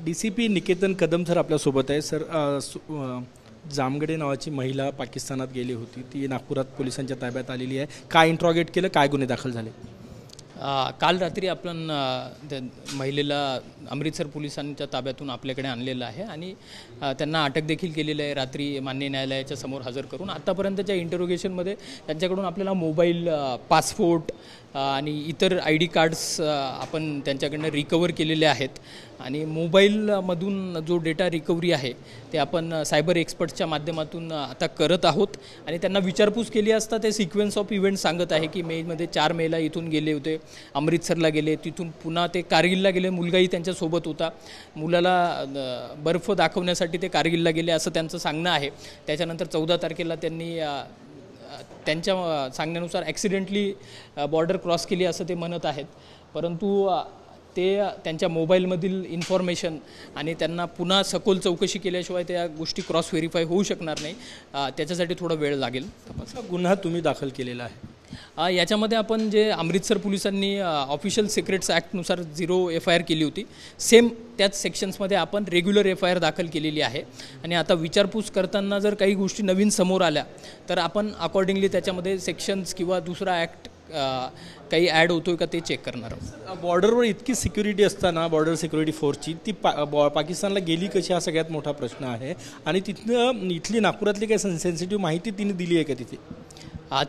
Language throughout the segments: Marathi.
DCP निकेतन कदम सर आपल्यासोबत आहे सर. जामगडे नावाची महिला पाकिस्तानात गेली होती, ती नागपुरात पोलिसांच्या ताब्यात आलेली आहे. काय इंट्रॉगेट केलं, काय गुन्हे दाखल झाले? काल रात्री आपण त्या महिलेला अमृतसर पोलिसांच्या ताब्यातून आपल्याकडे आणलेलं आहे आणि त्यांना अटक देखील केलेलं आहे रात्री मान्य न्यायालयाच्या समोर हजर करून. आत्तापर्यंतच्या इंटरोगेशनमध्ये त्यांच्याकडून आपल्याला मोबाईल, पासपोर्ट आणि इतर ID कार्ड्स आपण त्यांच्याकडनं रिकवर केलेले आहेत आणि मोबाईलमधून जो डेटा रिकव्हरी आहे ते आपण सायबर एक्सपर्ट्सच्या माध्यमातून आता करत आहोत आणि त्यांना विचारपूस केली असता ते सिक्वेन्स ऑफ इव्हेंट सांगत आहे की मेमध्ये 4 मेला इथून गेले होते, अमृतसरला गेले, तिथून पुन्हा ते कारगिलला गेले, मुलगाही त्यांच्यासोबत होता, मुलाला बर्फ दाखवण्यासाठी ते कारगिलला गेले असं त्यांचं सांगणं आहे. त्याच्यानंतर 14 तारखेला त्यांनी त्यांच्या सांगण्यानुसार ॲक्सिडेंटली बॉर्डर क्रॉस केली असं ते म्हणत आहेत. परंतु ते त्यांच्या मोबाईलमधील इन्फॉर्मेशन आणि त्यांना पुन्हा सखोल चौकशी केल्याशिवाय त्या गोष्टी क्रॉस व्हेरीफाय होऊ शकणार नाही. त्याच्यासाठी थोडा वेळ लागेल. गुन्हा तुम्ही दाखल केलेला आहे याच्यामध्ये आपण जे अमृतसर पोलिसांनी ऑफिशियल सिक्रेट्स ॲक्टनुसार 0 FIR केली होती, सेम त्याच सेक्शन्समध्ये आपण रेग्युलर FIR दाखल केलेली आहे आणि आता विचारपूस करताना जर काही गोष्टी नवीन समोर आल्या तर आपण अकॉर्डिंगली त्याच्यामध्ये सेक्शन्स किंवा दुसरा ॲक्ट काही ॲड होतोय का ते चेक करणार आहोत. बॉर्डरवर इतकी सिक्युरिटी असताना बॉर्डर सिक्युरिटी फोर्सची ती पाकिस्तानला गेली कशी हा सगळ्यात मोठा प्रश्न आहे आणि तिथनं इथली नागपुरातली काही सेन्सिटिव्ह माहिती तिने दिली आहे का तिथे?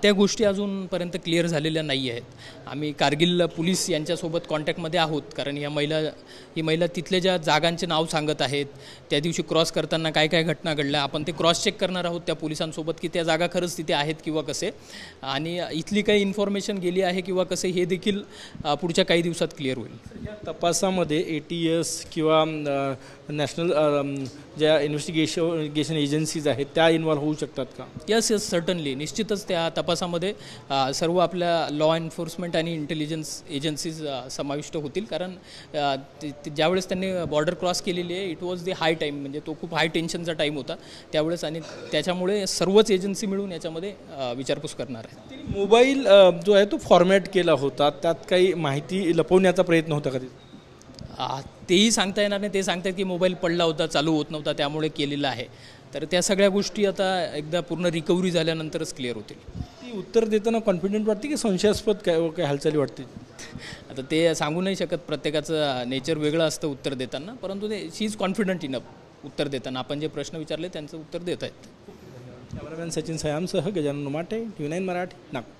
त्या गोष्टी अजूनपर्यंत क्लिअर झालेल्या नाही आहेत. आम्ही कारगिल पोलीस यांच्यासोबत कॉन्टॅक्टमध्ये आहोत कारण ही महिला तिथल्या ज्या जागांचे नाव सांगत आहेत, त्या दिवशी क्रॉस करताना काय काय घटना घडल्या आपण ते क्रॉस चेक करणार आहोत त्या पोलिसांसोबत की त्या जागा खरंच तिथे आहेत किंवा कसे आणि इथली काही इन्फॉर्मेशन गेली आहे किंवा कसे हे देखील पुढच्या काही दिवसात क्लिअर होईल. या तपासामध्ये ATS किंवा नॅशनल ज्या इन्व्हेस्टिगेशन एजन्सीज आहेत त्या इन्व्हॉल्व्ह होऊ शकतात का? यस सर्टनली, निश्चितच त्या तपासामध्ये सर्व आपल्या लॉ एन्फोर्समेंट आणि इंटेलिजन्स एजन्सीज समाविष्ट होतील कारण ज्यावेळेस त्यांनी बॉर्डर क्रॉस केलेली आहे it was the high time, म्हणजे तो खूप हाय टेन्शनचा टाईम होता त्यावेळेस आणि त्याच्यामुळे सर्वच एजन्सी मिळून याच्यामध्ये विचारपूस करणार आहे. मोबाईल जो आहे तो फॉर्मॅट केला होता, त्यात काही माहिती लपवण्याचा प्रयत्न होता कधी? तेही सांगता येणार नाही. ते सांगतात की मोबाईल पडला होता, चालू होत नव्हता त्यामुळे केलेला आहे. तर त्या सगळ्या गोष्टी आता एकदा पूर्ण रिकव्हरी झाल्यानंतरच क्लिअर होतील. ती उत्तर देताना कॉन्फिडंट वाटते की संशयास्पद काय हालचाली वाटते? आता ते सांगू नाही शकत, प्रत्येकाचं नेचर वेगळं असतं उत्तर देताना, परंतु ते शी इज कॉन्फिडंट इनफ उत्तर देताना. आपण जे प्रश्न विचारले त्यांचं उत्तर देत आहेत. कॅमेरामॅन सचिन सयामसह गजानन उमाटे, TV9 मराठी, नागपूर.